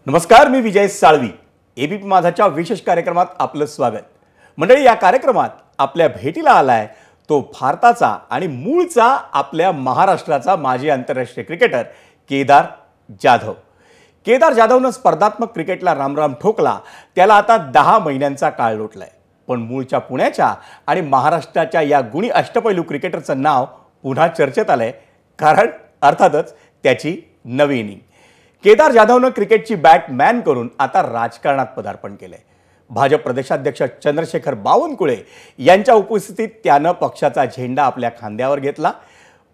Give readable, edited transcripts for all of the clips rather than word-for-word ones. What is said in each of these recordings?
नमस्कार, मी विजय साळवी. एबीपी माझाच्या विशेष कार्यक्रमात आपलं स्वागत. मंडळी, या कार्यक्रमात आपल्या भेटीला आलाय तो भारताचा आणि मूळचा आपल्या महाराष्ट्राचा माजी आंतरराष्ट्रीय क्रिकेटर केदार जाधव. केदार जाधवनं स्पर्धात्मक क्रिकेटला रामराम ठोकला. त्याला आता 10 महिन्यांचा काळ लोटलाय. पण मूळच्या पुण्याच्या आणि महाराष्ट्राच्या या गुणी अष्टपैलू क्रिकेटरचं नाव पुन्हा चर्चेत आलंय, कारण अर्थातच त्याची नवी इनिंग. केदार जाधवनं क्रिकेटची बॅटमॅन करून आता राजकारणात पदार्पण केलंय. भाजप प्रदेशाध्यक्ष चंद्रशेखर बावनकुळे यांच्या उपस्थितीत त्यानं पक्षाचा झेंडा आपल्या खांद्यावर घेतला.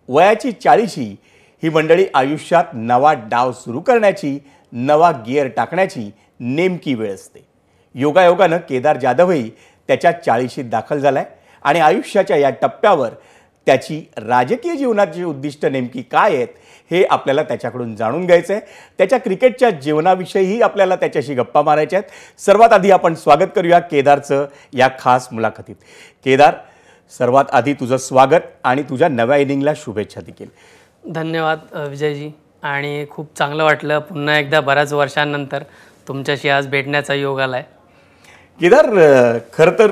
वयाची 40 ही मंडळी आयुष्यात नवा डाव सुरू करण्याची, नवा गिअर टाकण्याची नेमकी वेळ असते. योगायोगानं केदार जाधवही त्याच्या 40शीत दाखल झालाय आणि आयुष्याच्या या टप्प्यावर त्याची राजकीय जीवनाची उद्दिष्ट नेमकी काय आहेत हे आपल्याला त्याच्याकडून जाणून घ्यायचं आहे. त्याच्या क्रिकेटच्या जीवनाविषयीही आपल्याला त्याच्याशी गप्पा मारायच्या आहेत. सर्वात आधी आपण स्वागत करूया केदारचं या खास मुलाखतीत. केदार, सर्वात आधी तुझं स्वागत आणि तुझ्या नव्या इनिंगला शुभेच्छा देखील. धन्यवाद विजयजी. आणि खूप चांगलं वाटलं पुन्हा एकदा बऱ्याच वर्षांनंतर तुमच्याशी आज भेटण्याचा योग आला आहे. केदार, खरं तर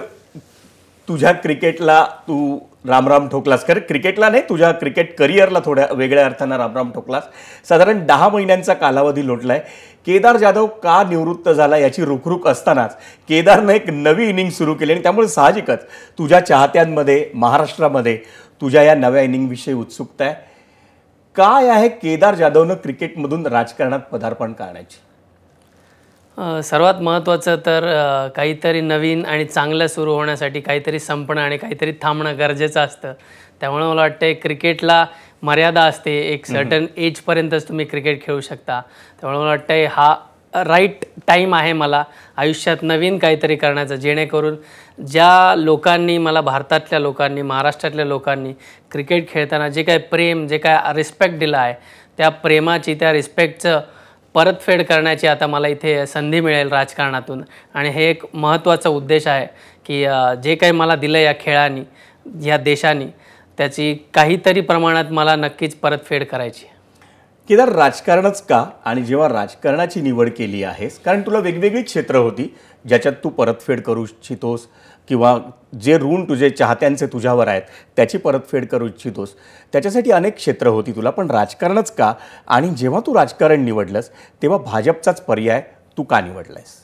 तुझ्या क्रिकेटला तू रामराम ठोकलास. खरं क्रिकेटला नाही, तुझ्या क्रिकेट करिअरला थोड्या वेगळ्या अर्थानं रामराम ठोकलास. साधारण 10 महिन्यांचा कालावधी लोटलाय. केदार जाधव का निवृत्त झाला याची रुखरुख असतानाच केदारनं एक नवी इनिंग सुरू केली आणि त्यामुळे साहजिकच तुझ्या चाहत्यांमध्ये, महाराष्ट्रामध्ये तुझ्या या नव्या इनिंगविषयी उत्सुकता आहे. काय आहे केदार जाधवनं क्रिकेटमधून राजकारणात पदार्पण करण्याची? सर्वात महत्त्वाचं तर काहीतरी नवीन आणि चांगलं सुरू होण्यासाठी काहीतरी संपणं आणि काहीतरी थांबणं गरजेचं असतं. त्यामुळे मला वाटतं क्रिकेटला मर्यादा असते. एक सर्टन एजपर्यंतच तुम्ही क्रिकेट खेळू शकता. त्यामुळे मला वाटतं हा राईट टाईम आहे मला आयुष्यात नवीन काहीतरी करण्याचं, जेणेकरून ज्या लोकांनी मला, भारतातल्या लोकांनी, महाराष्ट्रातल्या लोकांनी क्रिकेट खेळताना जे काय प्रेम, जे काय रिस्पेक्ट दिला आहे, त्या प्रेमाची, त्या रिस्पेक्टचं परतफेड करण्याची आता मला इथे संधी मिळेल राजकारणातून. आणि हे एक महत्त्वाचा उद्देश आहे की जे काही मला दिलं या खेळानी, या देशाने, त्याची काहीतरी प्रमाणात मला नक्कीच परतफेड करायची. केदार, राजकारणच का? आणि जेव्हा राजकारणाची निवड केली आहेस, कारण तुला वेगवेगळी क्षेत्र होती ज्याच्यात तू परतफेड करू इच्छितोस किंवा जे ऋण तुझे चाहत्यांचे तुझ्यावर आहेत त्याची परतफेड करू इच्छितोस, त्याच्यासाठी अनेक क्षेत्र होती तुला. पण राजकारणच का? आणि जेव्हा तू राजकारण निवडलंस तेव्हा भाजपचाच पर्याय तू का निवडलायस?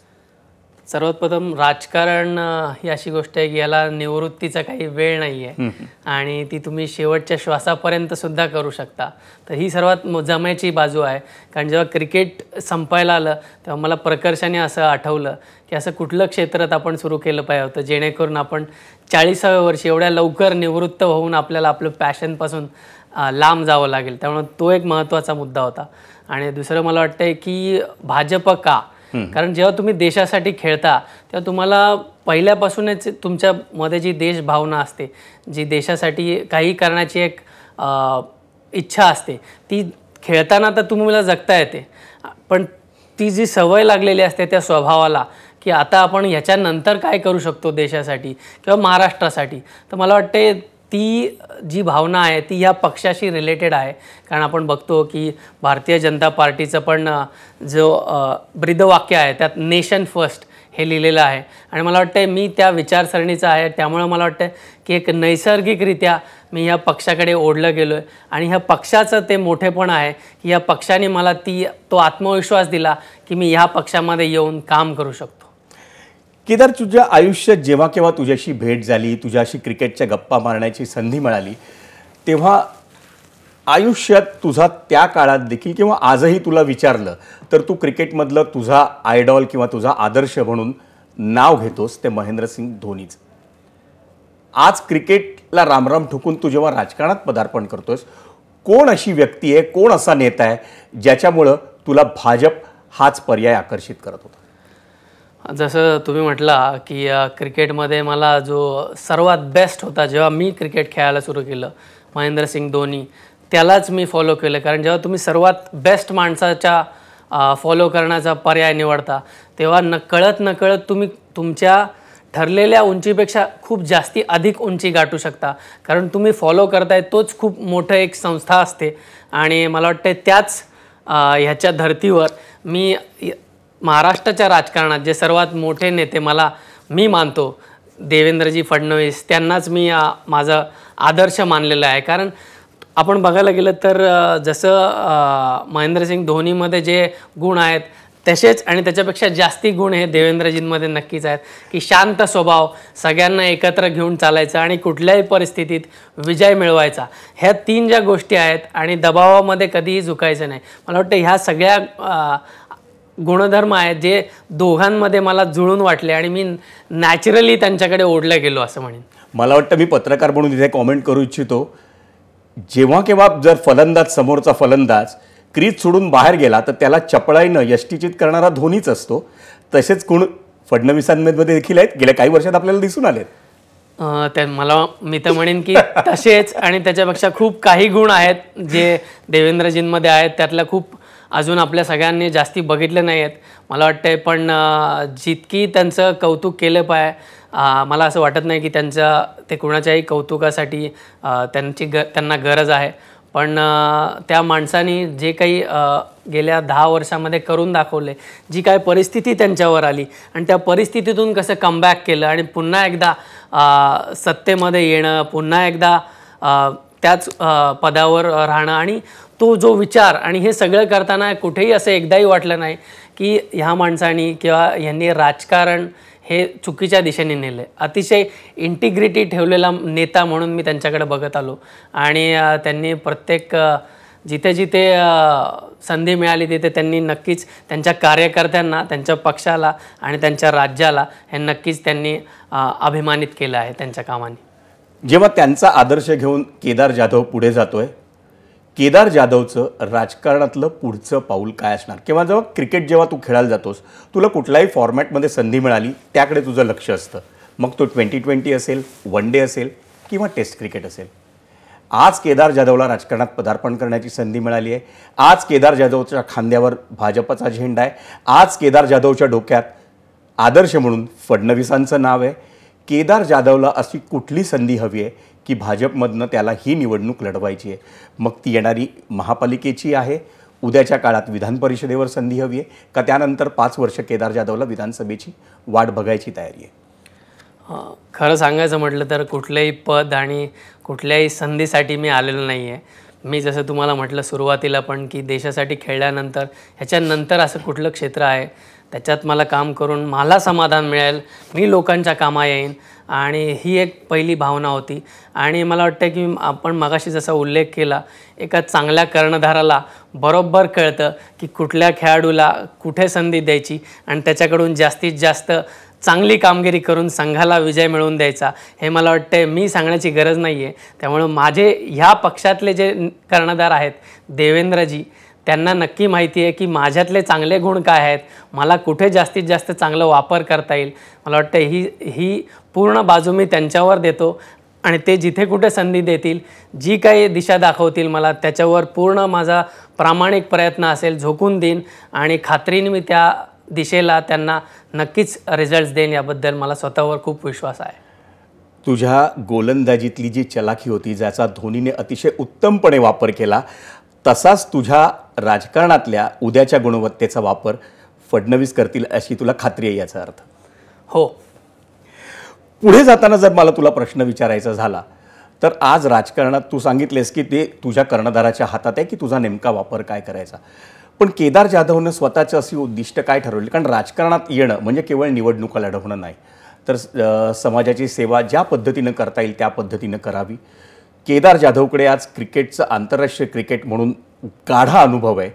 सर्वात प्रथम, राजकारण ही अशी गोष्ट आहे की याला निवृत्तीचा काही वेळ नाही आहे आणि ती तुम्ही शेवटच्या श्वासापर्यंत सुद्धा करू शकता. तर ही सर्वात जमेची बाजू आहे. कारण जेव्हा क्रिकेट संपायला आलं तेव्हा मला प्रकर्षाने असं आठवलं की असं कुठलं क्षेत्रात आपण सुरू केलं पाहिजे होतं जेणेकरून आपण 40व्या वर्षी एवढ्या लवकर निवृत्त होऊन आपल्याला आपलं पॅशनपासून लांब जावं लागेल. त्यामुळे तो एक महत्त्वाचा मुद्दा होता. आणि दुसरं मला वाटतं की भाजप का? कारण जेव्हा तुम्ही देशासाठी खेळता तेव्हा तुम्हाला पहिल्यापासूनच तुमच्यामध्ये जी देशभावना असते, जी देशासाठी काही करण्याची एक इच्छा असते, ती खेळताना तर तुम्हाला जगता येते. पण ती जी सवय लागलेली असते त्या स्वभावाला की आता आपण ह्याच्यानंतर काय करू शकतो देशासाठी किंवा महाराष्ट्रासाठी, तर मला वाटते ती जी भावना आहे ती ह्या पक्षाशी रिलेटेड आहे. कारण आपण बघतो की भारतीय जनता पार्टीचं पण जो ब्रीदवाक्य आहे त्यात नेशन फर्स्ट हे लिहिलेलं आहे. आणि मला वाटतं मी त्या विचारसरणीचा आहे. त्यामुळे मला वाटतं की एक नैसर्गिकरित्या मी ह्या पक्षाकडे ओढलं गेलो आहे. आणि ह्या पक्षाचं ते मोठेपण आहे की ह्या पक्षाने मला तो आत्मविश्वास दिला की मी ह्या पक्षामध्ये येऊन काम करू शकतो. केदार, तुझ्या आयुष्यात जेव्हा केव्हा तुझ्याशी भेट झाली, तुझ्याशी क्रिकेटच्या गप्पा मारण्याची संधी मिळाली, तेव्हा आयुष्यात तुझा त्या काळात देखील किंवा आजही तुला विचारलं तर तू क्रिकेटमधलं तुझा आयडॉल किंवा तुझा आदर्श म्हणून नाव घेतोस ते महेंद्रसिंग धोनीचं. आज क्रिकेटला रामराम ठोकून तू जेव्हा राजकारणात पदार्पण करतोस, कोण अशी व्यक्ती आहे, कोण असा नेता आहे ज्याच्यामुळं तुला भाजप हाच पर्याय आकर्षित करत होता? जसं तुम्ही म्हटला की क्रिकेटमध्ये मला जो सर्वात बेस्ट होता जेव्हा मी क्रिकेट खेळायला सुरू केलं, महेंद्रसिंग धोनी, त्यालाच मी फॉलो केलं. कारण जेव्हा तुम्ही सर्वात बेस्ट माणसाच्या फॉलो करण्याचा पर्याय निवडता तेव्हा नकळत तुम्ही तुमच्या ठरलेल्या उंचीपेक्षा खूप जास्ती अधिक उंची गाठू शकता. कारण तुम्ही फॉलो करताय तोच खूप मोठं एक संस्था असते. आणि मला वाटतं त्याच ह्याच्या धर्तीवर मी महाराष्ट्राच्या राजकारणात जे सर्वात मोठे नेते मी मानतो देवेंद्रजी फडणवीस, त्यांनाच मी माझा आदर्श मानलेला आहे. कारण आपण बघायला गेलं तर जसं महेंद्रसिंग धोनीमध्ये जे गुण आहेत तसेच आणि त्याच्यापेक्षा जास्ती गुण हे देवेंद्रजींमध्ये नक्कीच आहेत, की शांत स्वभाव, सगळ्यांना एकत्र घेऊन चालायचा आणि कुठल्याही परिस्थितीत विजय मिळवायचा. ह्या 3 ज्या गोष्टी आहेत आणि दबावामध्ये कधीही झुकायचं नाही. मला वाटतं ह्या सगळ्या गुणधर्म आहेत जे दोघांमध्ये मला जुळून वाटले आणि मी नॅचरली त्यांच्याकडे ओढलं गेलो असं म्हणेन. मला वाटतं मी पत्रकार म्हणून इथे कॉमेंट करू इच्छितो, जेव्हा केव्हा जर फलंदाज, समोरचा फलंदाज क्रीज सोडून बाहेर गेला तर त्याला चपळाईनं यष्टीचित करणारा धोनीच असतो. तसेच गुण फडणवीसांमध्ये देखील आहेत, गेल्या काही वर्षात आपल्याला दिसून आलेत. मी तर म्हणेन की तसेच आणि त्याच्यापेक्षा खूप काही गुण आहेत जे देवेंद्रजींमध्ये आहेत. त्यातल्या खूप अजून आपल्या सगळ्यांनी जास्ती बघितले नाही आहेत मला वाटतं. पण जितकी त्यांचं कौतुक केलं मला असं वाटत नाही की ते कुणाच्याही कौतुकासाठी त्यांना गरज आहे. पण त्या माणसांनी जे काही गेल्या 10 वर्षामध्ये करून दाखवले, जी काय परिस्थिती त्यांच्यावर आली आणि त्या परिस्थितीतून कसं कमबॅक केलं आणि पुन्हा एकदा सत्तेमध्ये येणं, पुन्हा एकदा त्याच पदावर राहणं आणि तो जो विचार आणि हे सगळं करताना कुठेही असं एकदाही वाटलं नाही की ह्या माणसांनी किंवा यांनी राजकारण हे चुकीच्या दिशेने नेलं. अतिशय इंटिग्रिटी ठेवलेला नेता म्हणून मी त्यांच्याकडे बघत आलो आणि त्यांनी प्रत्येक जिथे जिथे संधी मिळाली तिथे त्यांनी नक्कीच त्यांच्या कार्यकर्त्यांना, त्यांच्या पक्षाला आणि त्यांच्या राज्याला हे नक्कीच त्यांनी अभिमानित केलं आहे त्यांच्या कामाने. जेव्हा त्यांचा आदर्श घेऊन केदार जाधव पुढे जातोय, केदार जाधवचं राजकारणातलं पुढचं पाऊल काय असणार? किंवा जेव्हा क्रिकेट तू खेळायला जातोस, तुला कुठल्याही फॉर्मॅटमध्ये संधी मिळाली त्याकडे तुझं लक्ष असतं. मग तो 2020 असेल, वन डे असेल किंवा टेस्ट क्रिकेट असेल. आज केदार जाधवला राजकारणात पदार्पण करण्याची संधी मिळाली आहे. आज केदार जाधवच्या खांद्यावर भाजपचा झेंडा आहे. आज केदार जाधवच्या डोक्यात आदर्श म्हणून फडणवीसांचं नाव आहे. केदार जाधवला अशी कुठली संधी हवी आहे की भाजपमधनं त्याला ही निवडणूक लढवायची आहे? मग ती येणारी महापालिकेची आहे, उद्याच्या काळात विधान परिषदेवर संधी हवी आहे, का त्यानंतर 5 वर्ष केदार जाधवला विधानसभेची वाट बघायची तयारी आहे? खरं सांगायचं म्हटलं तर कुठल्याही पद आणि कुठल्याही संधीसाठी मी आलेलो नाही आहे. मी जसं तुम्हाला म्हटलं सुरुवातीला पण की देशासाठी खेळल्यानंतर ह्याच्यानंतर असं कुठलं क्षेत्र आहे त्याच्यात मला काम करून मला समाधान मिळेल, मी लोकांच्या कामा येईन आणि ही एक पहिली भावना होती. आणि मला वाटतं की आपण मगाशी जसा उल्लेख केला, एका चांगल्या कर्णधाराला बरोबर कळतं की कुठल्या खेळाडूला कुठे संधी द्यायची आणि त्याच्याकडून जास्तीत जास्त चांगली कामगिरी करून संघाला विजय मिळवून द्यायचा. हे मला वाटतं मी सांगण्याची गरज नाही आहे. त्यामुळं माझे ह्या पक्षातले जे कर्णधार आहेत देवेंद्रजी, त्यांना नक्की माहिती आहे की माझ्यातले चांगले गुण काय आहेत, मला कुठे जास्तीत जास्त चांगलं वापर करता येईल. मला वाटतं ही पूर्ण बाजू मी त्यांच्यावर देतो आणि ते जिथे कुठे संधी देतील, जी काही दिशा दाखवतील मला, त्याच्यावर पूर्ण माझा प्रामाणिक प्रयत्न असेल, झोकून देईन आणि खात्रीने मी त्या दिशेला त्यांना नक्कीच रिझल्ट्स देईन. याबद्दल मला स्वतःवर खूप विश्वास आहे. तुझ्या गोलंदाजीतली जी चलाखी होती, ज्याचा धोनीने अतिशय उत्तमपणे वापर केला, तसाच तुझ्या राजकारणातल्या उद्याच्या गुणवत्तेचा वापर फडणवीस करतील अशी तुला खात्री आहे याचा अर्थ? हो. पुढे जाताना जर मला तुला प्रश्न विचारायचा झाला तर आज राजकारणात तू सांगितलेस की ते तुझ्या कर्णधाराच्या हातात आहे की तुझा नेमका वापर काय करायचा. पण केदार जाधवनं स्वतःचं अशी उद्दिष्ट काय ठरवली? कारण राजकारणात येणं म्हणजे केवळ निवडणुका लढवणं नाही, तर समाजाची सेवा ज्या पद्धतीनं करता येईल त्या पद्धतीनं करावी. केदार जाधवकडे आज क्रिकेटचं आंतरराष्ट्रीय क्रिकेट म्हणून गाढा अनुभव आहे.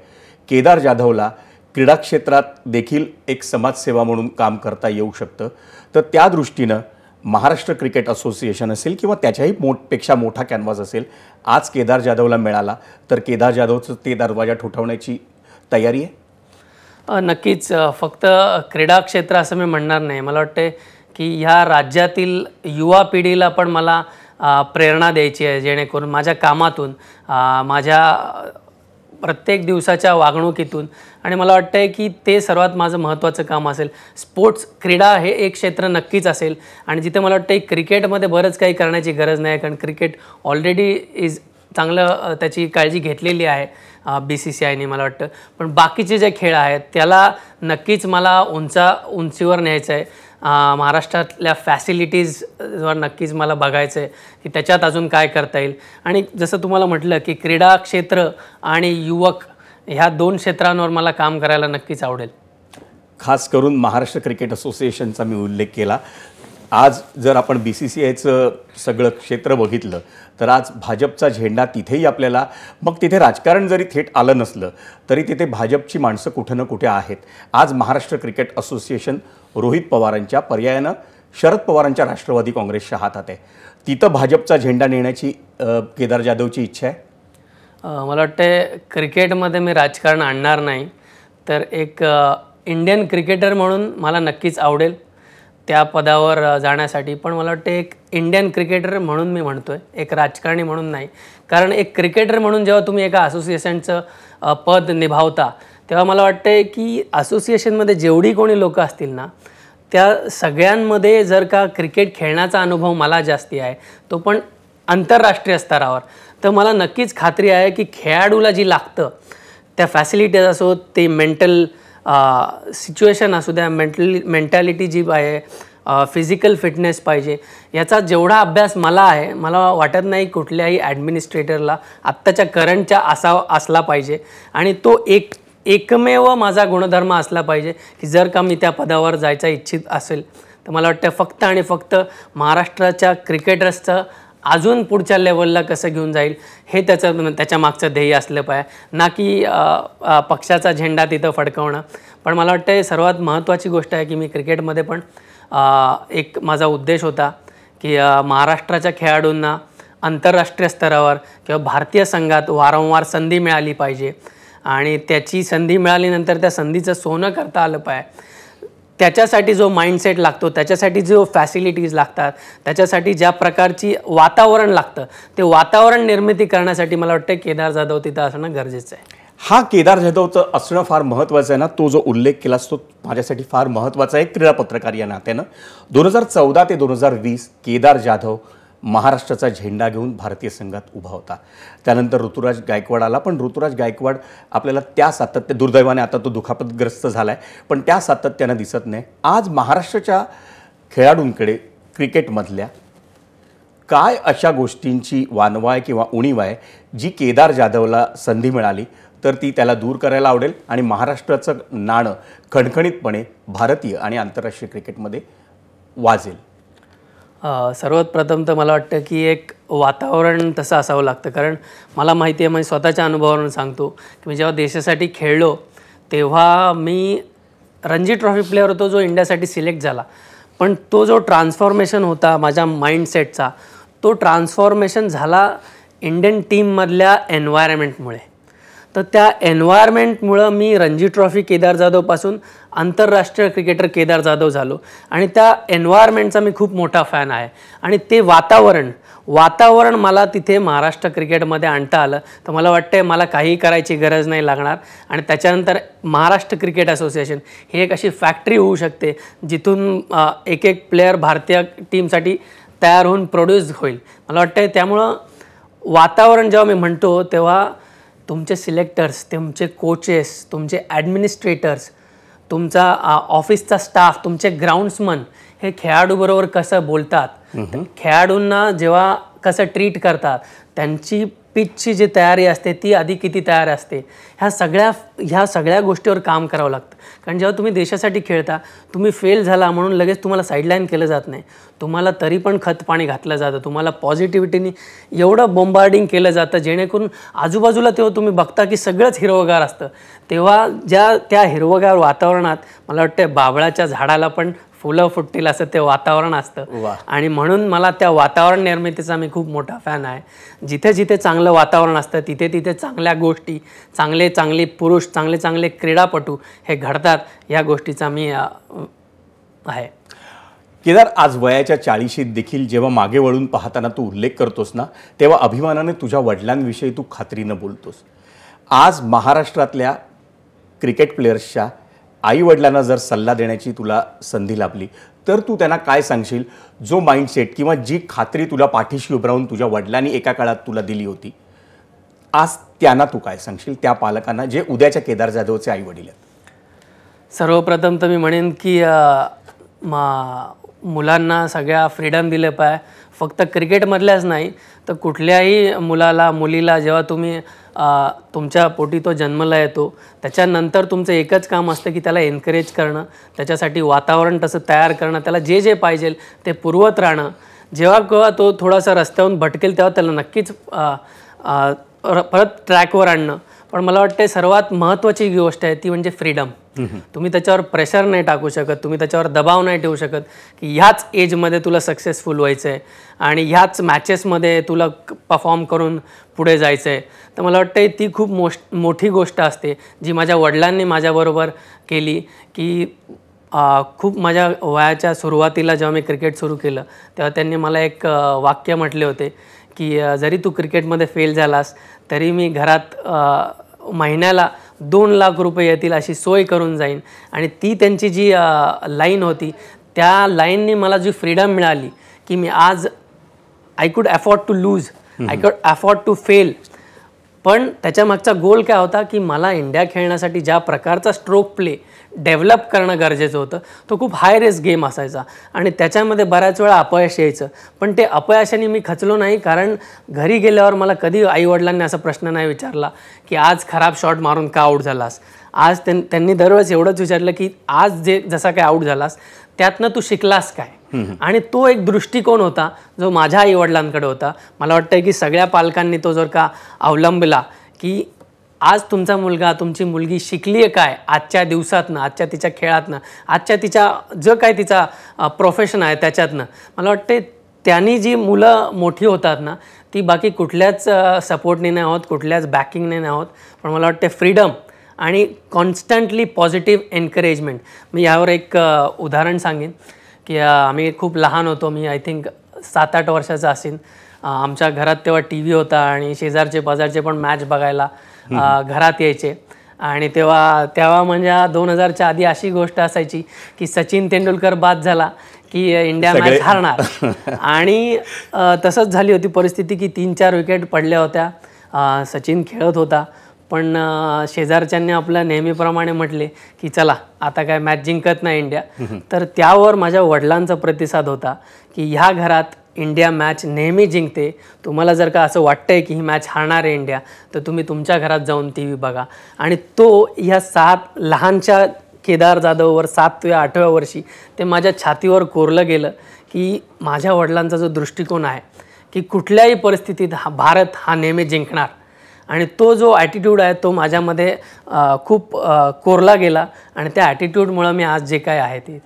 केदार जाधवला क्रीडा क्षेत्रात देखील एक समाजसेवा म्हणून काम करता येऊ शकतं. तर त्या दृष्टीनं महाराष्ट्र क्रिकेट असोसिएशन असेल किंवा त्याच्याही पेक्षा मोठा कॅनव्हास असेल, आज केदार जाधवला मिळाला तर केदार जाधवचं ते दरवाजा ठोठावण्याची तयारी आहे? नक्कीच. फक्त क्रीडा क्षेत्र असं मी म्हणणार नाही. मला वाटते की ह्या राज्यातील युवा पिढीला पण मला प्रेरणा द्यायची आहे, जेणेकरून माझ्या कामातून, माझ्या प्रत्येक दिवसाच्या वागणुकीतून, आणि मला वाटतं आहे की ते सर्वात माझं महत्त्वाचं काम असेल. स्पोर्ट्स क्रीडा हे एक क्षेत्र नक्कीच असेल आणि जिथे मला वाटतं क्रिकेटमध्ये बरंच काही करण्याची गरज नाही, कारण क्रिकेट ऑलरेडी चांगलं त्याची काळजी घेतलेली आहे. BCCIने मला वाटतं. पण बाकीचे जे खेळ आहेत त्याला नक्कीच मला उंचीवर न्यायचं आहे. महाराष्ट्रातल्या फॅसिलिटीजवर नक्कीच मला बघायचं आहे की त्याच्यात अजून काय करता येईल. आणि जसं तुम्हाला म्हटलं की क्रीडा क्षेत्र आणि युवक ह्या 2 क्षेत्रांवर मला काम करायला नक्कीच आवडेल. खास करून महाराष्ट्र क्रिकेट असोसिएशनचा मी उल्लेख केला. आज जर आपण BCCIचं सगळं क्षेत्र बघितलं तर आज भाजपचा झेंडा तिथेही आपल्याला, मग तिथे राजकारण जरी थेट आलं नसलं तरी तिथे भाजपची माणसं कुठं ना कुठे आहेत. आज महाराष्ट्र क्रिकेट असोसिएशन रोहित पवारांच्या पर्यायानं शरद पवारांच्या राष्ट्रवादी काँग्रेसच्या हातात आहे. तिथं भाजपचा झेंडा नेण्याची केदार जाधवची इच्छा आहे. मला वाटतं क्रिकेटमध्ये मी राजकारण आणणार नाही, तर एक इंडियन क्रिकेटर म्हणून मला नक्कीच आवडेल त्या पदावर जाण्यासाठी. पण मला वाटतं एक इंडियन क्रिकेटर म्हणून मी म्हणतो आहे, एक राजकारणी म्हणून नाही. कारण एक क्रिकेटर म्हणून जेव्हा तुम्ही एका असोसिएशनचं पद निभावता तेव्हा मला वाटतं आहे की असोसिएशनमध्ये जेवढी कोणी लोकं असतील ना त्या सगळ्यांमध्ये जर का क्रिकेट खेळण्याचा अनुभव मला जास्ती आहे, तो पण आंतरराष्ट्रीय स्तरावर, तर मला नक्कीच खात्री आहे की खेळाडूला जी लागतं त्या फॅसिलिटीज असो, ते मेंटल सिच्युएशन असू द्या, मेंटॅलिटी जी आहे, फिजिकल फिटनेस पाहिजे, याचा जेवढा अभ्यास मला आहे मला वाटत नाही कुठल्याही ॲडमिनिस्ट्रेटरला आत्ताच्या करंटच्या असला पाहिजे. आणि तो एकमेव माझा गुणधर्म असला पाहिजे की जर का मी त्या पदावर जायचा इच्छित असेल तर मला वाटतं फक्त आणि फक्त महाराष्ट्राच्या क्रिकेटर्सचं अजून पुढच्या लेवलला कसं घेऊन जाईल हे त्याच्या मागचं ध्येय असलं पाहिजे, ना की पक्षाचा झेंडा तिथं फडकवणं. पण मला वाटतं सर्वात महत्त्वाची गोष्ट आहे की मी क्रिकेटमध्ये पण एक माझा उद्देश होता की महाराष्ट्राच्या खेळाडूंना आंतरराष्ट्रीय स्तरावर किंवा भारतीय संघात वारंवार संधी मिळाली पाहिजे. आणि त्याची संधी मिळाल्यानंतर त्या संधीचं सोनं करता आलं पाहिजे. त्याच्यासाठी जो माइंडसेट लागतो, त्याच्यासाठी जो फॅसिलिटीज लागतात, त्याच्यासाठी ज्या प्रकारची वातावरण लागतं, ते वातावरण निर्मिती करण्यासाठी मला वाटतं केदार जाधव तिथं असणं गरजेचं आहे. हा केदार जाधवचं असणं फार महत्त्वाचं आहे ना. तो जो उल्लेख केलास तो माझ्यासाठी फार महत्त्वाचा आहे क्रीडा पत्रकार या नात्यानं. 2014 ते 2020 केदार जाधव महाराष्ट्राचा झेंडा घेऊन भारतीय संघात उभा होता. त्यानंतर ऋतुराज गायकवाड आला, पण ऋतुराज गायकवाड आपल्याला त्या सातत्य, दुर्दैवाने आता तो दुखापतग्रस्त झाला आहे, पण त्या सातत्यानं दिसत नाही. आज महाराष्ट्राच्या खेळाडूंकडे क्रिकेटमधल्या काय अशा गोष्टींची वानवा आहे किंवा उणीव आहे जी केदार जाधवला संधी मिळाली तर ती त्याला दूर करायला आवडेल आणि महाराष्ट्राचं नाणं खणखणीतपणे भारतीय आणि आंतरराष्ट्रीय क्रिकेटमध्ये वाजेल? सर्वात प्रथम तर मला वाटतं की एक वातावरण तसं असावं लागतं. कारण मला माहिती आहे, म्हणजे स्वतःच्या अनुभवावरून सांगतो की मी जेव्हा देशासाठी खेळलो तेव्हा मी रणजी ट्रॉफी प्लेअर होतो जो इंडियासाठी सिलेक्ट झाला. पण तो जो ट्रान्सफॉर्मेशन होता माझ्या माइंडसेटचा, तो ट्रान्सफॉर्मेशन झाला इंडियन टीममधल्या एन्व्हायरमेंटमुळे. तर त्या एन्व्हायरमेंटमुळं मी रणजी ट्रॉफी केदार जाधवपासून आंतरराष्ट्रीय क्रिकेटर केदार जाधव झालो. आणि त्या एन्व्हायरमेंटचा मी खूप मोठा फॅन आहे. आणि ते वातावरण मला तिथे महाराष्ट्र क्रिकेटमध्ये आणता आलं. तर मला वाटतं मला काही करायची गरज नाही लागणार. आणि त्याच्यानंतर महाराष्ट्र क्रिकेट असोसिएशन ही एक अशी फॅक्टरी होऊ शकते जिथून एक प्लेयर भारतीय टीमसाठी तयार होऊन प्रोड्यूस होईल. मला वाटतं त्यामुळं वातावरण जेव्हा मी म्हणतो तेव्हा तुमचे सिलेक्टर्स, तुमचे कोचेस, तुमचे ॲडमिनिस्ट्रेटर्स, तुमचा ऑफिसचा स्टाफ, तुमचे ग्राउंड्समन हे खेळाडूबरोबर कसं बोलतात, खेळाडूंना जेव्हा कसं ट्रीट करतात, त्यांची पिचची जी तयारी असते ती आधी किती तयार असते, ह्या सगळ्या गोष्टीवर काम करावं लागतं. कारण जेव्हा तुम्ही देशासाठी खेळता, तुम्ही फेल झाला म्हणून लगेच तुम्हाला साईडलाईन केलं जात नाही. तुम्हाला तरी पण खतपाणी घातलं जातं. तुम्हाला पॉझिटिव्हिटीने एवढं बॉम्बार्डिंग केलं जातं जेणेकरून आजूबाजूला तेव्हा तुम्ही बघता की सगळंच हिरवगार असतं. तेव्हा त्या हिरवगार वातावरणात मला वाटतं बाभळाच्या झाडाला पण फुलं फुटतील असं ते वातावरण असतं. आणि म्हणून मला त्या वातावरण निर्मितीचा मी खूप मोठा फॅन आहे. जिथे जिथे चांगलं वातावरण असतं तिथे तिथे चांगल्या गोष्टी, चांगले पुरुष, चांगले क्रीडापटू हे घडतात. या गोष्टीचा मी आहे. केदार, आज वयाच्या 40शीत देखील जेव्हा मागे वळून पाहताना तू उल्लेख करतोस ना, तेव्हा अभिमानाने तुझ्या वडिलांविषयी तू खात्रीनं बोलतोस. आज महाराष्ट्रातल्या क्रिकेट प्लेयर्सच्या आईवडिलांना जर सल्ला देण्याची तुला संधी लाभली तर तू त्यांना काय सांगशील? जो माइंडसेट किंवा जी खात्री तुला पाठीशी उभं राहून तुझ्या वडिलांनी एका काळात तुला दिली होती आज त्यांना तू काय सांगशील, त्या पालकांना जे उद्याच्या केदार जाधवचे आई वडील आहेत? सर्वप्रथम तर मी म्हणेन की मुलांना सगळ्या फ्रीडम दिले पाहिजे. फक्त क्रिकेटमधल्याच नाही तर कुठल्याही मुलीला जेव्हा तुम्ही तुमच्या पोटी तो जन्मला येतो त्याच्यानंतर तुमचं एकच काम असतं की त्याला एनकरेज करणं, त्याच्यासाठी वातावरण तसं तयार करणं, त्याला जे जे पाहिजे ते पुरवत राहणं. जेव्हा केव्हा तो थोडासा रस्त्यावरून भटकेल तेव्हा त्याला नक्कीच परत ट्रॅकवर आणणं. पण मला वाटते सर्वात महत्त्वाची गोष्ट आहे ती म्हणजे फ्रीडम. तुम्ही त्याच्यावर प्रेशर नाही टाकू शकत, तुम्ही त्याच्यावर दबाव नाही ठेवू शकत की ह्याच एजमध्ये तुला सक्सेसफुल व्हायचं आहे आणि ह्याच मॅचेसमध्ये तुला परफॉर्म करून पुढे जायचं आहे. तर मला वाटतं ती खूप मोठी गोष्ट असते जी माझ्या वडिलांनी माझ्याबरोबर केली. की खूप माझ्या वयाच्या सुरुवातीला जेव्हा मी क्रिकेट सुरू केलं तेव्हा त्यांनी मला एक वाक्य म्हटले होते की जरी तू क्रिकेटमध्ये फेल झालास तरी मी घरात महिन्याला 2 लाख रुपये येतील अशी सोय करून जाईन. आणि ती त्यांची जी लाईन होती त्या लाईननी मला जी फ्रीडम मिळाली की मी आज I could afford to lose, I could afford to fail. पण त्याच्यामागचा गोल काय होता की मला इंडिया खेळण्यासाठी ज्या प्रकारचा स्ट्रोक प्ले डेव्हलप करणं गरजेचं होतं तो खूप हाय रिस्क गेम असायचा आणि त्याच्यामध्ये बऱ्याच वेळा अपयश यायचं. पण ते अपयशाने मी खचलो नाही, कारण घरी गेल्यावर मला कधी आईवडिलांनी असा प्रश्न नाही विचारला की आज खराब शॉट मारून का आऊट झालास. आज त्यांनी दरवेळेस एवढंच विचारलं की आज जसा काय आऊट झालास त्यातनं तू शिकलास काय. आणि तो एक दृष्टिकोन होता जो माझ्या आईवडिलांकडे होता. मला वाटतं की सगळ्या पालकांनी तो जर का अवलंबला की आज तुमचा मुलगा तुमची मुलगी शिकली आहे काय आजच्या दिवसातनं, आजच्या तिच्या खेळातनं, आजच्या तिच्या जो काय तिचा प्रोफेशन आहे त्याच्यातनं, मला वाटते त्यांनी जी मुलं मोठी होतात ना ती बाकी कुठल्याच सपोर्टने नाही होत, कुठल्याच बॅकिंगने नाही होत. पण मला वाटते फ्रीडम आणि कॉन्स्टंटली पॉझिटिव्ह एनकरेजमेंट. मी यावर एक उदाहरण सांगेन की आम्ही खूप लहान होतो, मी आय थिंक 7-8 वर्षाचा असेन. आमच्या घरात तेव्हा टी व्ही होता आणि शेजारचे पाजारचे पण मॅच बघायला घरात यायचे. आणि तेव्हा म्हणजे 2000च्या आधी अशी गोष्ट असायची की सचिन तेंडुलकर बाद झाला की इंडिया मॅच हारणार. आणि तसंच झाली होती परिस्थिती की 3-4 विकेट पडल्या होत्या. सचिन खेळत होता पण शेजारच्यांनी आपल्या नेहमीप्रमाणे म्हटले की चला आता काय मॅच जिंकत नाही इंडिया. तर त्यावर माझ्या वडिलांचा प्रतिसाद होता की ह्या घरात इंडिया मॅच नेहमी जिंकते. तुम्हाला जर का असं वाटतंय की ही मॅच हारणार आहे इंडिया तर तुम्ही तुमच्या घरात जाऊन टी व्ही बघा. आणि तो ह्या 7 लहानच्या केदार जाधववर 7व्या-8व्या वर्षी ते माझ्या छातीवर कोरलं गेलं की माझ्या वडिलांचा जो दृष्टिकोन आहे की कुठल्याही परिस्थितीत भारत हा नेहमी जिंकणार. आणि तो जो ॲटिट्यूड आहे तो माझ्यामध्ये खूप कोरला गेला आणि त्या ॲटिट्यूडमुळं मी आज जे काय आहे ते.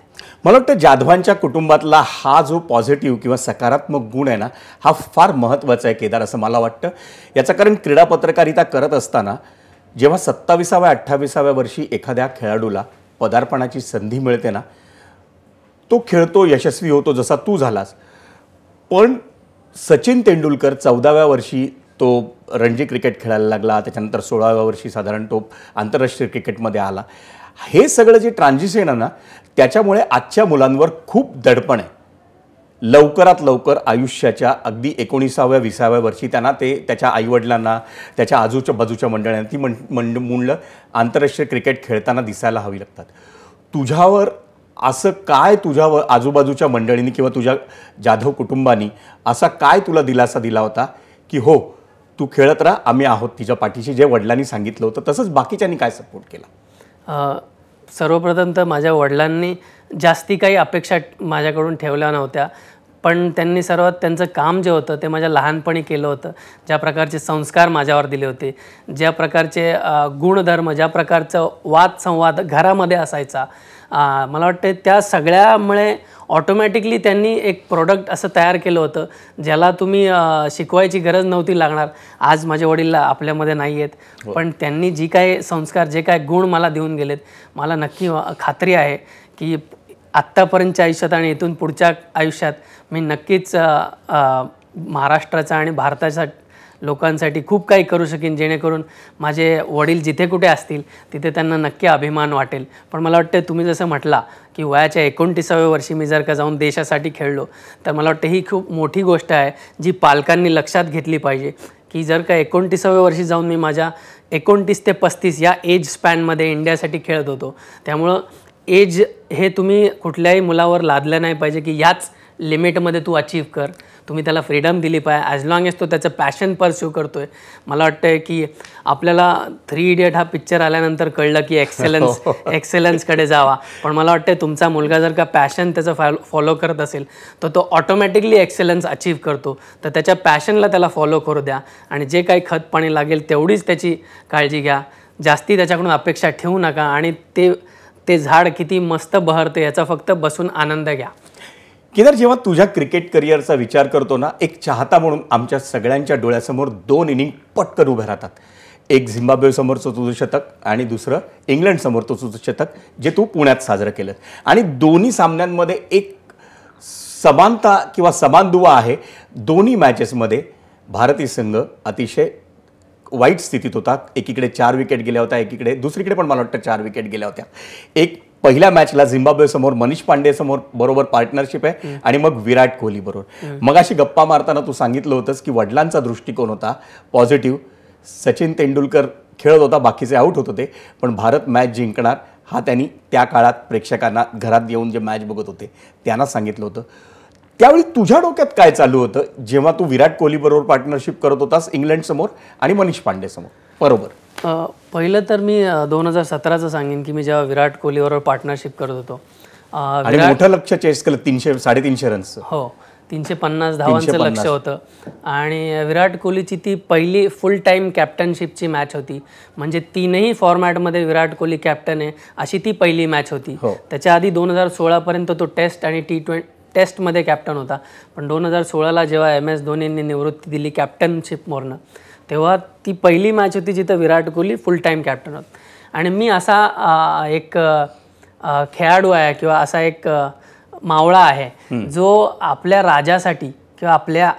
मला वाटतं जाधवांच्या कुटुंबातला हा जो पॉझिटिव्ह किंवा सकारात्मक गुण आहे ना हा फार महत्त्वाचा आहे केदार, असं मला वाटतं. याचं कारण क्रीडा पत्रकारिता करत असताना जेव्हा 27व्या-28व्या वर्षी एखाद्या खेळाडूला पदार्पणाची संधी मिळते ना तो खेळतो, यशस्वी होतो जसा तू झालास. पण सचिन तेंडुलकर 14व्या वर्षी तो रणजी क्रिकेट खेळायला लागला, त्याच्यानंतर 16व्या वर्षी साधारण तो आंतरराष्ट्रीय क्रिकेटमध्ये आला. हे सगळं जे ट्रान्झिशन आहे ना त्याच्यामुळे आजच्या मुलांवर खूप दडपण आहे. लवकरात लवकर आयुष्याच्या अगदी 19व्या-20व्या वर्षी त्यांना ते त्याच्या आईवडिलांना, त्याच्या बाजूच्या मंडळांना ती मुलं आंतरराष्ट्रीय क्रिकेट खेळताना दिसायला हवी लागतात. तुझ्यावर असं काय, तुझ्यावर आजूबाजूच्या मंडळींनी किंवा तुझ्या जाधव कुटुंबानी असा काय तुला दिलासा दिला होता की हो तू खेळत राहा, आम्ही आहोत तिच्या पाठीशी, जे वडिलांनी सांगितलं होतं तसंच बाकीच्यांनी काय सपोर्ट केला? सर्वप्रथम तर माझ्या वडिलांनी जास्ती काही अपेक्षा माझ्याकडून ठेवल्या नव्हत्या. पण त्यांनी सर्वात त्यांचं काम जे होतं ते माझ्या लहानपणी केलं होतं. ज्या प्रकारचे संस्कार माझ्यावर दिले होते, ज्या प्रकारचे गुणधर्म, ज्या प्रकारचं वादसंवाद घरामध्ये असायचा, मला वाटतं त्या सगळ्यामुळे ऑटोमॅटिकली त्यांनी एक प्रोडक्ट असं तयार केलं होतं ज्याला तुम्ही शिकवायची गरज नव्हती लागणार. आज माझे वडील आपल्यामध्ये नाही आहेत पण त्यांनी जी काय संस्कार, जे काय गुण मला देऊन गेलेत, मला नक्की खात्री आहे की आत्तापर्यंतच्या आयुष्यात आणि इथून पुढच्या आयुष्यात मी नक्कीच महाराष्ट्राचा आणि भारताच्या लोकांसाठी खूप काही करू शकेन, जेणेकरून माझे वडील जिथे कुठे असतील तिथे त्यांना नक्की अभिमान वाटेल. पण मला वाटतं तुम्ही जसं म्हटला की वयाच्या 29व्या वर्षी मी जर का जाऊन देशासाठी खेळलो तर मला वाटतं ही खूप मोठी गोष्ट आहे जी पालकांनी लक्षात घेतली पाहिजे की जर का 29व्या वर्षी जाऊन मी माझ्या 29 ते 35 या एज स्पॅनमध्ये इंडियासाठी खेळत होतो. त्यामुळं एज हे तुम्ही कुठल्याही मुलावर लादलं नाही पाहिजे की याच लिमिटमध्ये तू अचीव्ह कर. तुम्ही त्याला फ्रीडम दिली पाहिजे ॲज लॉंग एज तो त्याचं पॅशन परस्यू करतो आहे. मला वाटतं आहे की आपल्याला 3 इडियट हा पिक्चर आल्यानंतर कळलं की एक्सेलन्सकडे जावा. पण मला वाटतं तुमचा मुलगा जर का पॅशन त्याचं फॉलो करत असेल तर तो ऑटोमॅटिकली एक्सेलन्स अचीव्ह करतो. तर त्याच्या पॅशनला त्याला फॉलो करू द्या आणि जे काही खत पाणी लागेल तेवढीच त्याची काळजी घ्या. जास्ती त्याच्याकडून अपेक्षा ठेवू नका आणि ते झाड किती मस्त बहरते याचा फक्त बसून आनंद घ्या. केदार, जेव्हा तुझ्या क्रिकेट करिअरचा विचार करतो ना, एक चाहता म्हणून आमच्या सगळ्यांच्या डोळ्यासमोर 2 इनिंग पटकन उभे राहतात. एक झिम्बाब्वेसमोरचं तुझं शतक आणि दुसरं इंग्लंडसमोरचं तुझं शतक जे तू पुण्यात साजरं केलं. आणि दोन्ही सामन्यांमध्ये एक समानता किंवा समान दुवा आहे. दोन्ही मॅचेसमध्ये भारतीय संघ अतिशय वाईट स्थितीत होता. एकीकडे 4 विकेट गेल्या होत्या, एकीकडे दुसरीकडे पण मला वाटतं 4 विकेट गेल्या होत्या. एक पहिल्या मॅचला झिम्बाब्वेसमोर मनीष पांडे समोर बरोबर पार्टनरशिप आहे आणि मग विराट कोहली बरोबर. मग अशी गप्पा मारताना तू सांगितलं होतंस की वडिलांचा दृष्टिकोन होता पॉझिटिव्ह. सचिन तेंडुलकर खेळत होता, बाकीचे आऊट होत होते, पण भारत मॅच जिंकणार हा त्यांनी त्या काळात प्रेक्षकांना घरात येऊन जे मॅच बघत होते त्यांना सांगितलं होतं. त्यावेळी तुझ्या डोक्यात काय चालू होतं जेव्हा तू विराट कोहली बरोबर पार्टनरशिप करत होतास इंग्लंडसमोर आणि मनीष पांडेसमोर बरोबर? पहिलं तर मी 2017चं सांगेन की मी जेव्हा विराट कोहलीबरोबर पार्टनरशिप करत होतो आणि मोठं लक्ष चेस केलं 300-350 रन्स. हो, 350 धावांचं लक्ष होतं. आणि विराट कोहलीची ती पहिली फुल टाईम कॅप्टनशिपची मॅच होती. म्हणजे 3ही फॉर्मॅटमध्ये विराट कोहली कॅप्टन आहे अशी ती पहिली मॅच होती. त्याच्या आधी 2016पर्यंत तो टेस्ट आणि T20 टेस्टमध्ये कॅप्टन होता. पण 2016ला जेव्हा MS धोनींनी निवृत्ती दिली कॅप्टनशिपवरनं तेव्हा ती पहिली मॅच होती जिथं विराट कोहली फुल टाईम कॅप्टन होता. आणि मी असा एक खेळाडू आहे किंवा असा एक मावळा आहे जो आपल्या राजासाठी किंवा आपल्या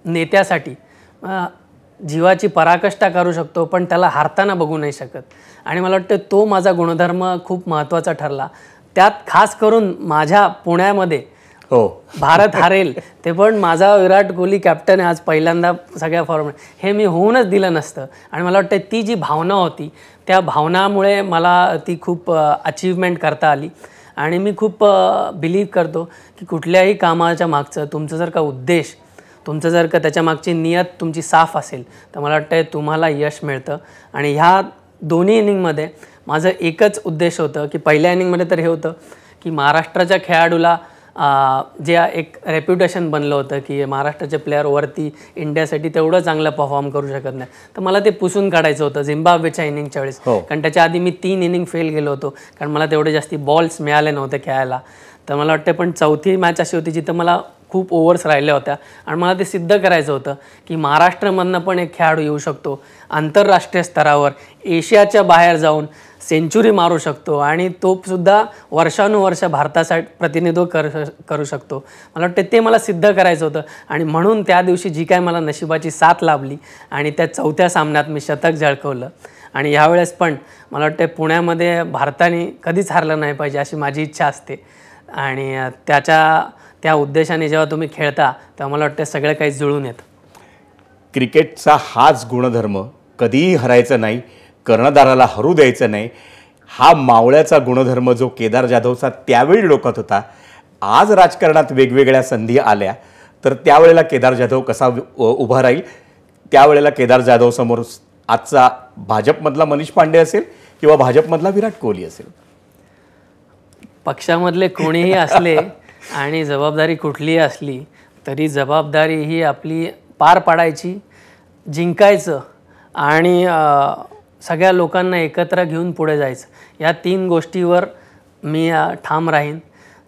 नेत्यासाठी जीवाची पराकाष्ठा करू शकतो पण त्याला हारताना बघू नाही शकत. आणि मला वाटतं तो माझा गुणधर्म खूप महत्त्वाचा ठरला. त्यात खास करून माझ्या पुण्यामध्ये भारत हारेल ते पण माझा विराट कोहली कॅप्टन आहे आज पहिल्यांदा सगळ्या फॉर्मॅट हे मी होऊनच दिलं नसतं. आणि मला वाटतं ती जी भावना होती त्या भावनामुळे मला ती खूप अचीवमेंट करता आली. आणि मी खूप बिलीव्ह करतो की कुठल्याही कामाच्या मागचं तुमचं जर का उद्देश तुमचं जर का त्याच्या मागची नियत तुमची साफ असेल तर मला वाटतं तुम्हाला यश मिळतं. आणि ह्या दोन्ही इनिंगमध्ये माझं एकच उद्देश होतं की पहिल्या इनिंगमध्ये तर हे होतं की महाराष्ट्राच्या खेळाडूला जे एक रेप्युटेशन बनलं होतं की महाराष्ट्राचे प्लेयर वरती इंडियासाठी तेवढं चांगलं परफॉर्म करू शकत नाही. तर मला ते पुसून काढायचं होतं झिम्बाब्वेच्या इनिंगच्या वेळेस. कारण त्याच्या आधी मी 3 इनिंग फेल गेलो होतो कारण मला तेवढे जास्ती बॉल्स मिळाले नव्हते खेळायला. तर मला वाटतं पण चौथी मॅच अशी होती जिथं मला खूप ओव्हर्स राहिल्या होत्या आणि मला ते सिद्ध करायचं होतं की महाराष्ट्रामधनं पण एक खेळाडू येऊ शकतो आंतरराष्ट्रीय स्तरावर एशियाच्या बाहेर जाऊन सेंचुरी मारू शकतो आणि तो सुद्धा वर्षानुवर्ष भारतासाठी प्रतिनिधित्व करू शकतो. मला वाटतं ते मला सिद्ध करायचं होतं. आणि म्हणून त्या दिवशी जी काय मला नशिबाची साथ लाभली आणि त्या चौथ्या सामन्यात मी शतक झळकवलं. आणि ह्यावेळेस पण मला वाटतं पुण्यामध्ये भारताने कधीच हारलं नाही पाहिजे अशी माझी इच्छा असते. आणि त्या उद्देशाने जेव्हा तुम्ही खेळता तेव्हा मला वाटतं सगळं काही जुळून येतं. क्रिकेटचा हाच गुणधर्म, कधीही हरायचं नाही, कर्णधाराला हरू द्यायचं नाही, हा मावळ्याचा गुणधर्म जो केदार जाधवचा त्यावेळी डोक्यात होता. आज राजकारणात वेगवेगळ्या संधी आल्या तर त्यावेळेला केदार जाधव कसा उभा राहील, त्यावेळेला केदार जाधव समोर आजचा भाजपमधला मनीष पांडे असेल किंवा भाजपमधला विराट कोहली असेल. पक्षामधले कोणीही असले आणि जबाबदारी कुठलीही असली तरी जबाबदारी ही आपली पार पाडायची, जिंकायचं आणि सगळ्या लोकांना एकत्र घेऊन पुढे जायचं. या 3 गोष्टीवर मी ठाम राहीन.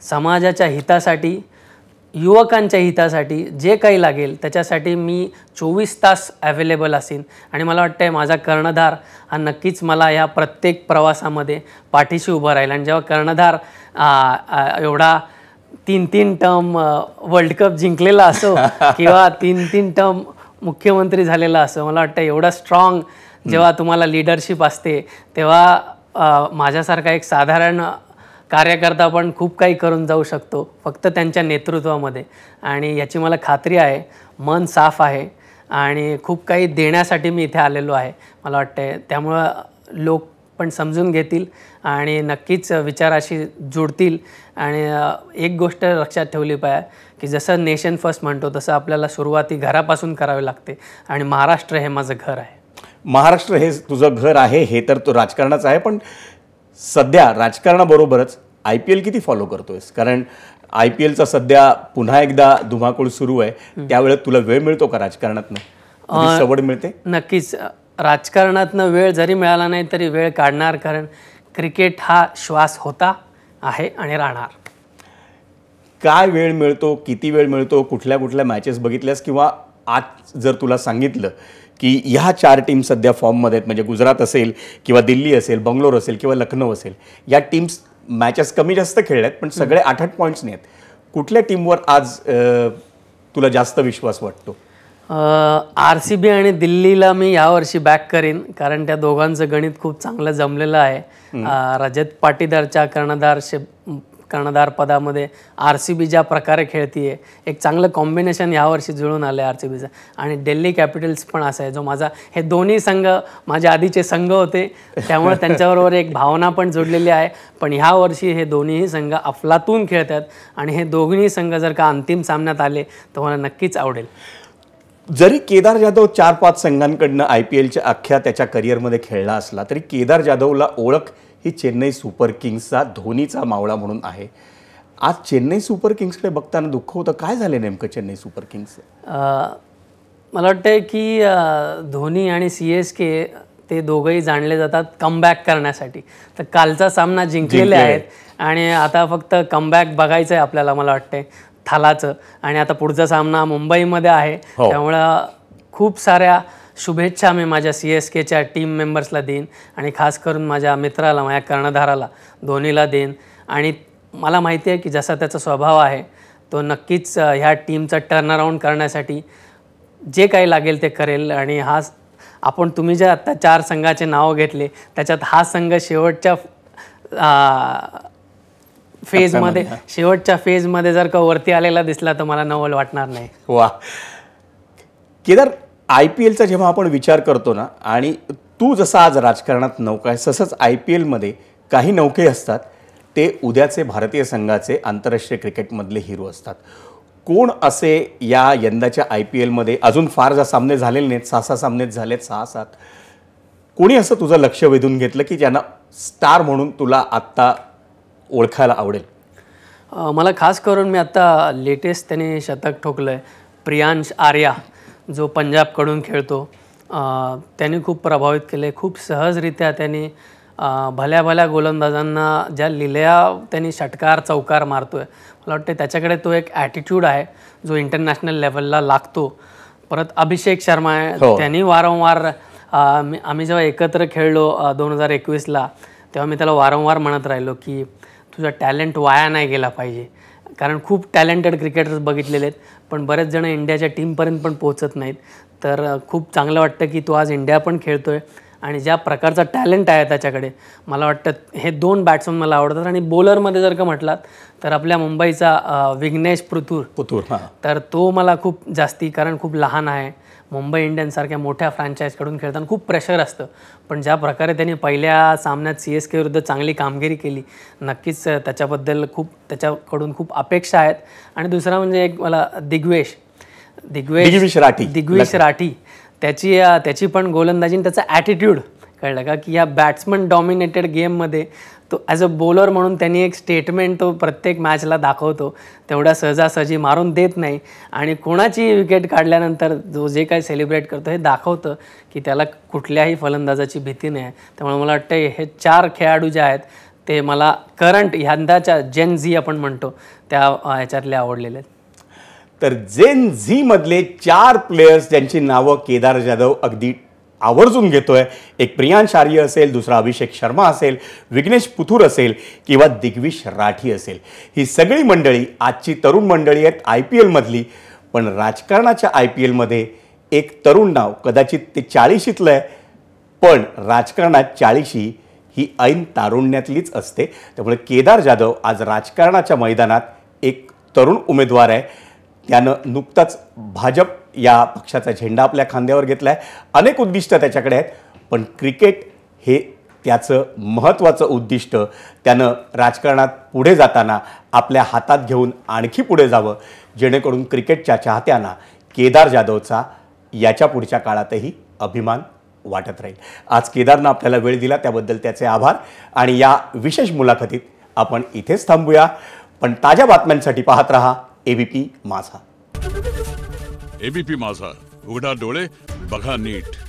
समाजाच्या हितासाठी, युवकांच्या हितासाठी जे काही लागेल त्याच्यासाठी मी 24 तास अवेलेबल असेन. आणि मला वाटतं माझा कर्णधार हा नक्कीच मला या प्रत्येक प्रवासामध्ये पाठीशी उभा राहील. आणि जेव्हा कर्णधार एवढा 3 टर्म वर्ल्ड कप जिंकलेला असो किंवा 3 टर्म मुख्यमंत्री झालेला असो, मला वाटतं एवढा स्ट्रॉंग जेव्हा तुम्हाला लीडरशिप असते तेव्हा माझ्यासारखा एक साधारण कार्यकर्ता पण खूप काही करून जाऊ शकतो फक्त त्यांच्या नेतृत्वामध्ये. आणि याची मला खात्री आहे. मन साफ आहे आणि खूप काही देण्यासाठी मी इथे आलेलो आहे मला वाटतं. त्यामुळं लोक पण समजून घेतील आणि नक्कीच विचाराशी जुळतील. आणि एक गोष्ट लक्षात ठेवली पाहिजे की जसं नेशन फर्स्ट म्हणतो तसं आपल्याला सुरुवाती घरापासून करावी लागते आणि महाराष्ट्र हे माझं घर आहे. महाराष्ट्र हे तुझं घर आहे हे तर तो राजकारणाचं आहे, पण सध्या राजकारणाबरोबरच IPL किती फॉलो करतोयस? कारण IPLचा सध्या पुन्हा एकदा धुमाकूळ सुरू आहे, त्यावेळेत तुला वेळ मिळतो का राजकारणातनं? तुझी सवड मिळते? नक्कीच. राजकारणातनं वेळ जरी मिळाला नाही तरी वेळ काढणार, कारण क्रिकेट हा श्वास होता, आहे आणि राहणार. काय वेळ मिळतो, किती वेळ मिळतो, कुठल्या कुठल्या मॅचेस बघितल्यास? किंवा आज जर तुला सांगितलं की ह्या 4 टीम सध्या फॉर्ममध्ये आहेत, म्हणजे गुजरात असेल किंवा दिल्ली असेल, बंगलोर असेल किंवा लखनौ असेल, या टीम्स मॅचेस कमी जास्त खेळल्या आहेत पण सगळे 8-8 पॉईंट्स नाही आहेत, कुठल्या टीमवर आज तुला जास्त विश्वास वाटतो? RCB आणि दिल्लीला मी यावर्षी बॅक करीन, कारण त्या दोघांचं गणित खूप चांगलं जमलेलं आहे. रजत पाटीदारच्या कर्णधार पदामध्ये RCB ज्या प्रकारे खेळतीये, एक चांगलं कॉम्बिनेशन यावर्षी जुळून आलं आहे RCBचं. आणि दिल्ली कॅपिटल्स पण असं आहे जो माझा, हे दोन्ही संघ माझे आधीचे संघ होते त्यामुळे त्यांच्याबरोबर एक भावना पण जोडलेली आहे. पण ह्या वर्षी हे दोन्हीही संघ अफलातून खेळतात आणि हे दोन्ही संघ जर का अंतिम सामन्यात आले तर मला नक्कीच आवडेल. जरी केदार जाधव 4-5 संघांकडनं IPLच्या अख्ख्या त्याच्या करिअरमध्ये खेळला असला तरी केदार जाधवला ओळख ही चेन्नई सुपर किंग्सचा धोनीचा मावळा म्हणून आहे. आज चेन्नई सुपर किंग्सकडे बघताना दुःख होतं. काय झालं नेमकं चेन्नई सुपर किंग्सचं? मला वाटतं की धोनी आणि CSK ते दोघंही जाणले जातात कमबॅक करण्यासाठी. तर कालचा सामना जिंकलेले आहेत आणि आता फक्त कमबॅक बघायचं आहे आपल्याला मला वाटतंय थालाचं. आणि आता पुढचा सामना मुंबईमध्ये आहे, त्यामुळं खूप साऱ्या शुभेच्छा मी माझ्या CSKच्या टीम मेंबर्सला देईन आणि खास करून माझ्या मित्राला, माझ्या कर्णधाराला, धोनीला देईन. आणि मला माहिती आहे की जसा त्याचा स्वभाव आहे तो नक्कीच ह्या टीमचं टर्नअराऊंड करण्यासाठी जे काही लागेल ते करेल. आणि तुम्ही जे आत्ता 4 संघाचे नावं घेतले त्याच्यात हा संघ शेवटच्या फेजमध्ये जर का वरती आलेला दिसला तर मला नवल वाटणार नाही. वा केदार, IPLचा जेव्हा आपण विचार करतो ना, आणि तू जसा आज राजकारणात नौका आहे तसंच IPLमध्ये काही नौके असतात ते उद्याचे भारतीय संघाचे आंतरराष्ट्रीय क्रिकेटमधले हिरो असतात. कोण असे या यंदाच्या IPLमध्ये? अजून फार जा सामने झालेले नाहीत, 6 सामनेच झालेत, 6-7. कोणी असं तुझं लक्ष वेधून घेतलं की ज्यांना स्टार म्हणून तुला आत्ता ओळखायला आवडेल? मला खास करून मी आत्ता लेटेस्ट त्याने शतक ठोकलं आहे, प्रियांश आर्या जो पंजाबकडून खेळतो. त्यांनी खूप प्रभावित केले. खूप सहजरित्या त्यांनी भल्या भल्या गोलंदाजांना ज्या लिलया त्यांनी षटकार चौकार मारतो आहे, मला वाटतं त्याच्याकडे तो एक ॲटिट्यूड आहे जो इंटरनॅशनल लेवलला लागतो. परत अभिषेक शर्मा आहे, त्यांनी वारंवार आम्ही जेव्हा एकत्र खेळलो 2021ला तेव्हा मी त्याला वारंवार म्हणत राहिलो की तुझा टॅलेंट वाया नाही गेला पाहिजे, कारण खूप टॅलेंटेड क्रिकेटर्स बघितलेले आहेत पण बरेच जण इंडियाच्या टीमपर्यंत पण पोहोचत नाहीत. तर खूप चांगलं वाटतं की तो आज इंडिया पण खेळतो आहे आणि ज्या प्रकारचा टॅलेंट आहे त्याच्याकडे, मला वाटतं हे 2 बॅट्समन मला आवडतात. आणि बॉलरमध्ये जर का म्हटलात तर आपल्या मुंबईचा विघ्नेश पुथूर तर तो मला खूप जास्ती, कारण खूप लहान आहे, मुंबई इंडियन्ससारख्या मोठ्या फ्रँचाईजकडून खेळताना खूप प्रेशर असतं, पण ज्या प्रकारे त्यांनी पहिल्या सामन्यात CSK विरुद्ध चांगली कामगिरी केली, नक्कीच त्याच्याबद्दल त्याच्याकडून खूप अपेक्षा आहेत. आणि दुसरा म्हणजे एक मला दिग्वेश राठी त्याची पण गोलंदाजी, त्याचा ॲटिट्यूड कळलं का की या बॅट्समन डॉमिनेटेड गेममध्ये तो ॲज अ बॉलर म्हणून त्यांनी एक स्टेटमेंट तो प्रत्येक मॅचला दाखवतो, तेवढ्या सहजासहजी मारून देत नाही आणि कोणाची विकेट काढल्यानंतर जे काही सेलिब्रेट करतो हे दाखवतं की त्याला कुठल्याही फलंदाजाची भीती नाही आहे. त्यामुळे मला वाटतं हे 4 खेळाडू जे आहेत ते मला करंट यंदाच्या जेन झी आपण म्हणतो त्या ह्याच्यातले आवडलेले आहेत. तर जेन झी मधले 4 प्लेयर्स ज्यांची नावं केदार जाधव अगदी आवर्जून घेतोय, एक प्रियांश आर्य असेल, दुसरा अभिषेक शर्मा असेल, विघ्नेश पुथूर असेल किंवा दिग्विश राठी असेल, ही सगळी मंडळी आजची तरुण मंडळी आहेत IPLमधली. पण राजकारणाच्या IPLमध्ये एक तरुण नाव कदाचित ते 40शीतलं आहे, पण राजकारणात 40शी ही ऐन तारुण्यातलीच असते. त्यामुळे केदार जाधव आज राजकारणाच्या मैदानात एक तरुण उमेदवार आहे. त्यानं नुकताच भाजप या पक्षाचा झेंडा आपल्या खांद्यावर घेतला आहे, अनेक उद्दिष्ट त्याच्याकडे आहेत, पण क्रिकेट हे त्याचं महत्त्वाचं उद्दिष्ट त्यानं राजकारणात पुढे जाताना आपल्या हातात घेऊन आणखी पुढे जावं, जेणेकरून क्रिकेटच्या चाहत्यांना केदार जाधवचा याच्या पुढच्या काळातही अभिमान वाटत राहील. आज केदारनं आपल्याला वेळ दिला त्याबद्दल त्याचे आभार. आणि या विशेष मुलाखतीत आपण इथेच थांबूया, पण ताज्या बातम्यांसाठी पाहत रहा एबीपी माझा. एबीपी माझा, उघडा डोळे बघा नीट.